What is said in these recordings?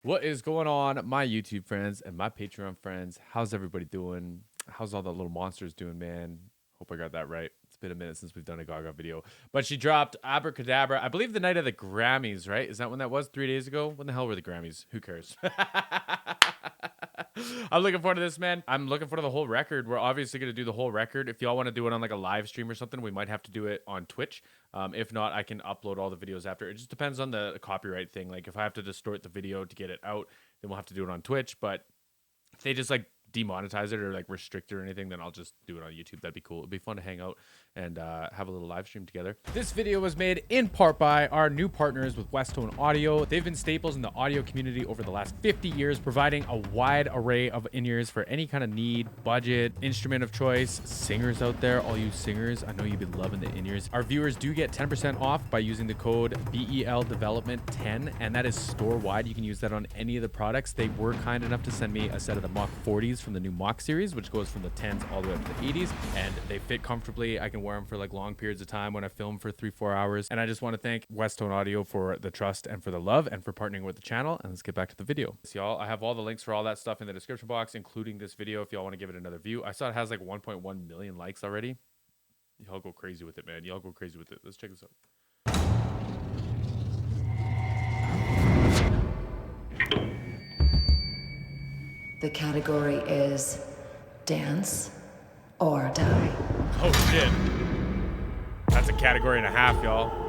What is going on, my YouTube friends and my Patreon friends? How's everybody doing? How's all the little monsters doing, man? Hope I got that right. It's been a minute since we've done a Gaga video. But she dropped Abracadabra, I believe the night of the Grammys, right? Is that when that was? 3 days ago? When the hell were the Grammys? Who cares? I'm looking forward to this, man. I'm looking forward to the whole record. We're obviously going to do the whole record. If y'all want to do it on like a live stream or something, we might have to do it on Twitch. If not, I can upload all the videos after. It just depends on the copyright thing. Like if I have to distort the video to get it out, then we'll have to do it on Twitch. But if they just like demonetize it or like restrict it or anything, then I'll just do it on YouTube. That'd be cool. It'd be fun to hang out and have a little live stream together. This video was made in part by our new partners with Westone Audio. They've been staples in the audio community over the last 50 years, providing a wide array of in-ears for any kind of need, budget, instrument of choice. Singers out there, all you singers, I know you've been loving the in-ears. Our viewers do get 10% off by using the code BEL Development 10, and that is store-wide. You can use that on any of the products. They were kind enough to send me a set of the Mach 40s from the new Mach series, which goes from the 10s all the way up to the 80s, and they fit comfortably. I can wear them for like long periods of time when I film for 3-4 hours. And I just want to thank Westone Audio for the trust and for the love and for partnering with the channel. And let's get back to the video. So y'all, I have all the links for all that stuff in the description box, including this video if y'all want to give it another view. I saw it has like 1.1 million likes already. Y'all go crazy with it, man. Y'all go crazy with it. Let's check this out. The category is dance or die. Oh shit. That's a category and a half, y'all.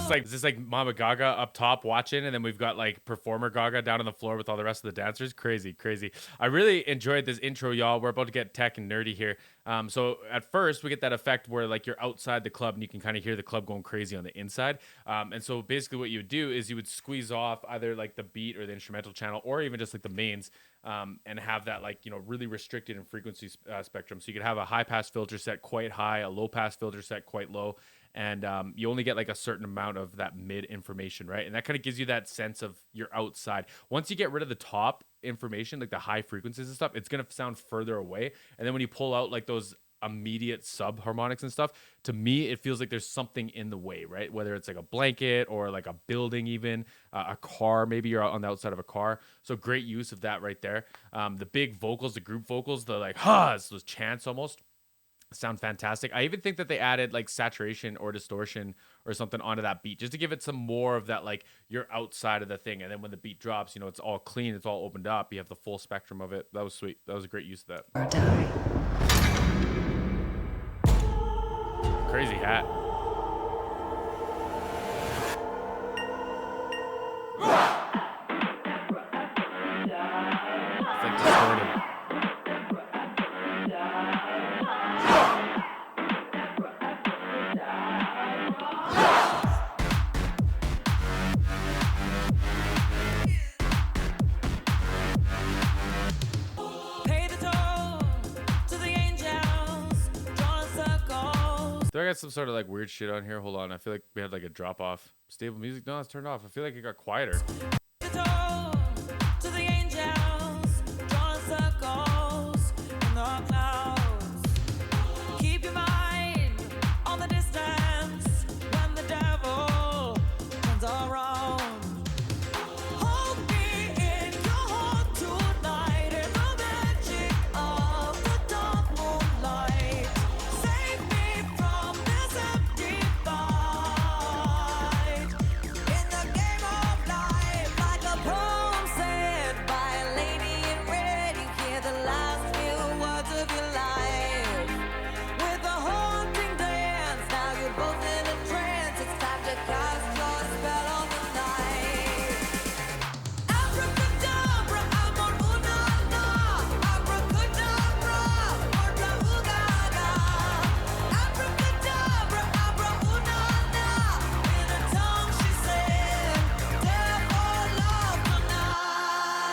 Like, is this like Mama Gaga up top watching, and then we've got like performer Gaga down on the floor with all the rest of the dancers? Crazy. I really enjoyed this intro, y'all. We're about to get tech and nerdy here. So at first we get that effect where like you're outside the club and you can kind of hear the club going crazy on the inside. And so basically what you would do is you would squeeze off either like the beat or the instrumental channel, or even just like the mains, and have that like, you know, really restricted in frequency spectrum. So you could have a high pass filter set quite high, a low pass filter set quite low. And you only get like a certain amount of that mid information, right? And that kind of gives you that sense of you're outside. Once you get rid of the top information, like the high frequencies and stuff, it's going to sound further away. And then when you pull out like those immediate sub harmonics and stuff, to me, it feels like there's something in the way, right? Whether it's like a blanket or like a building, even a car, maybe you're on the outside of a car. So great use of that right there. The big vocals, the group vocals, the like, those chants almost sound fantastic. I even think that they added like saturation or distortion or something onto that beat just to give it some more of that, like you're outside of the thing. And then when the beat drops, you know, it's all clean, it's all opened up, you have the full spectrum of it. That was sweet. That was a great use of that. Or die. Crazy hat. It's like distorted. Do I got some sort of like weird shit on here? Hold on. I feel like we had like a drop off. Stable music? No, it's turned off. I feel like it got quieter.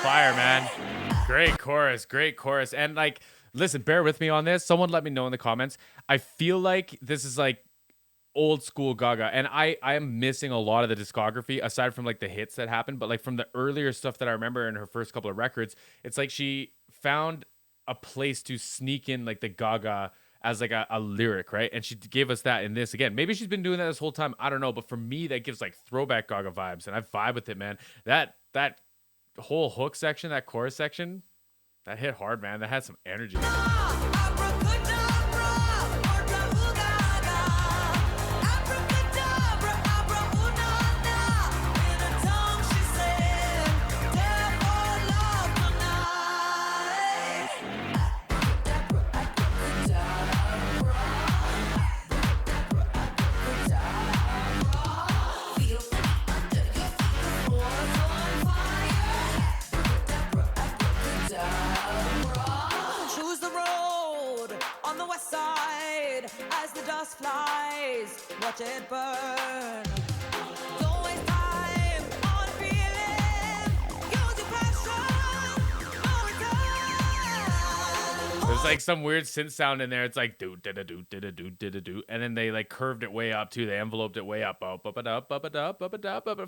Fire, man. Great chorus. And like Listen, bear with me on this. Someone let me know in the comments. I feel like this is like old school Gaga, and I am missing a lot of the discography aside from like the hits that happened, but like from the earlier stuff that I remember in her first couple of records, it's like she found a place to sneak in like the Gaga as like a lyric, right? And she gave us that in this again. Maybe she's been doing that this whole time. I don't know, but for me, that gives like throwback Gaga vibes, and I vibe with it, man. That whole hook section, that chorus section, that hit hard, man. That had some energy. Flies, watch it burn. Don't waste time on feeling. Use your passion. No return. There's like some weird synth sound in there. It's like do da da do da da do da da do, and then they like curved it way up too. They enveloped it way up.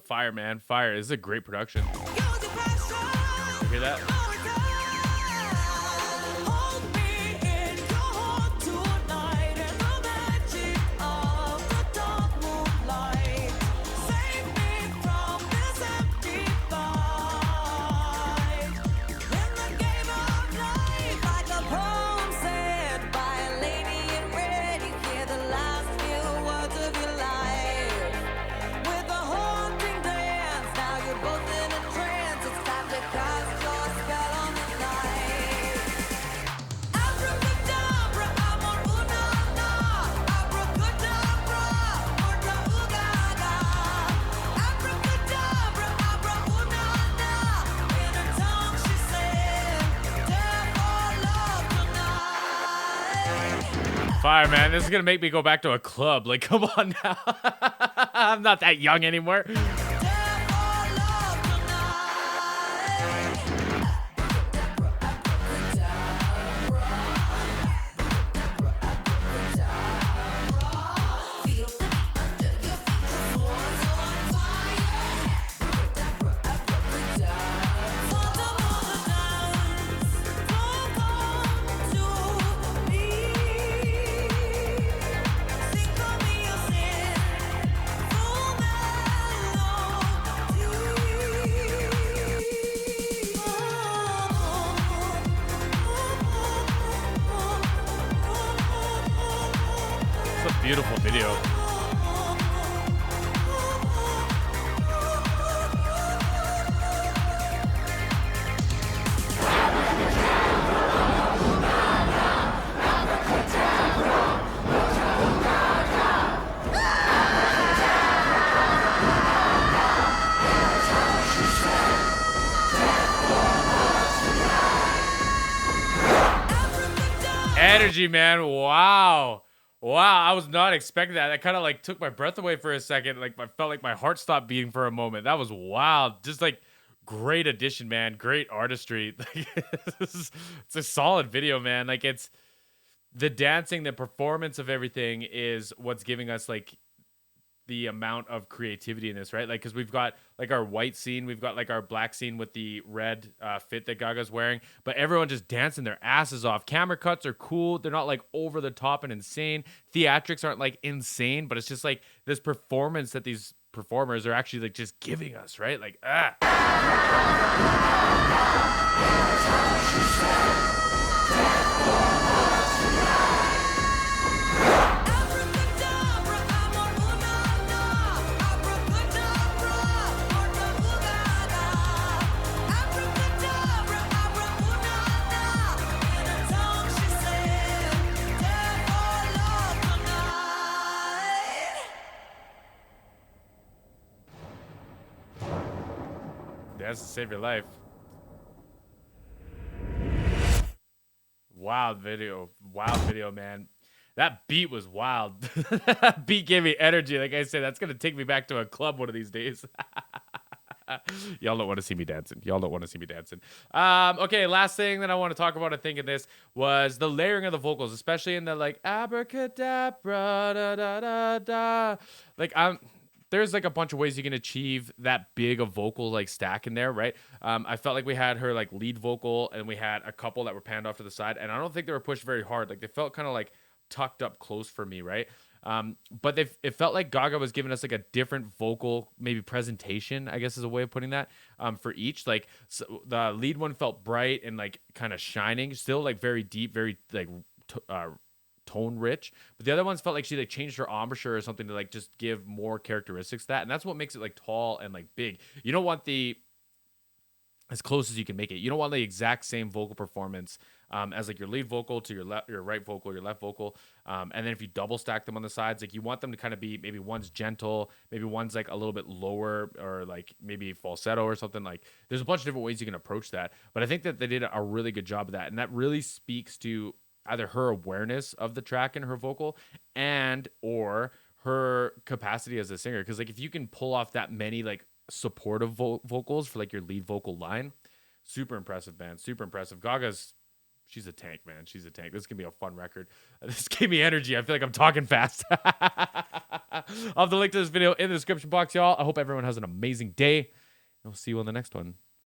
Fire, man, fire! This is a great production. You hear that? Fire, man. This is going to make me go back to a club. Like, come on now. I'm not that young anymore. Beautiful video. Energy, man. Wow. Wow, I was not expecting that. That kind of like took my breath away for a second. Like I felt like my heart stopped beating for a moment. That was wild. Just like great addition, man. Great artistry. It's a solid video, man. Like it's the dancing, the performance of everything is what's giving us like the amount of creativity in this, right? Like, because we've got like our white scene, we've got like our black scene with the red fit that Gaga's wearing, but everyone just dancing their asses off. Camera cuts are cool. They're not like over the top and insane. Theatrics aren't like insane, but it's just like this performance that these performers are actually like just giving us, right? Like, That's to save your life. Wild video, man. That beat was wild. That beat gave me energy. Like I said, that's gonna take me back to a club one of these days. Y'all don't want to see me dancing. Y'all don't want to see me dancing. Okay, last thing that I want to talk about, I think, in this was the layering of the vocals, especially in the like abracadabra, da da da da. Like there's like a bunch of ways you can achieve that big a vocal like stack in there, right? I felt like we had her like lead vocal, and we had a couple that were panned off to the side, and I don't think they were pushed very hard. Like they felt kind of like tucked up close for me, right? But it felt like Gaga was giving us like a different vocal, maybe presentation, I guess is a way of putting that, for each. Like so the lead one felt bright and like kind of shining, still like very deep, very like tone rich. But the other ones felt like she like changed her embouchure or something to like just give more characteristics to that. And that's what makes it like tall and like big. You don't want the as close as you can make it. You don't want the exact same vocal performance as like your lead vocal to your left, your right vocal, your left vocal. And then if you double stack them on the sides, like you want them to kind of be, maybe one's gentle, maybe one's like a little bit lower, or like maybe falsetto or something. Like there's a bunch of different ways you can approach that. But I think that they did a really good job of that. And that really speaks to either her awareness of the track and her vocal, and or her capacity as a singer. Because like if you can pull off that many like supportive vocals for like your lead vocal line, super impressive, man. Super impressive. She's a tank, man. She's a tank. This is gonna be a fun record. This gave me energy. I feel like I'm talking fast. I'll have the link to this video in the description box, y'all. I hope everyone has an amazing day. I'll see you on the next one.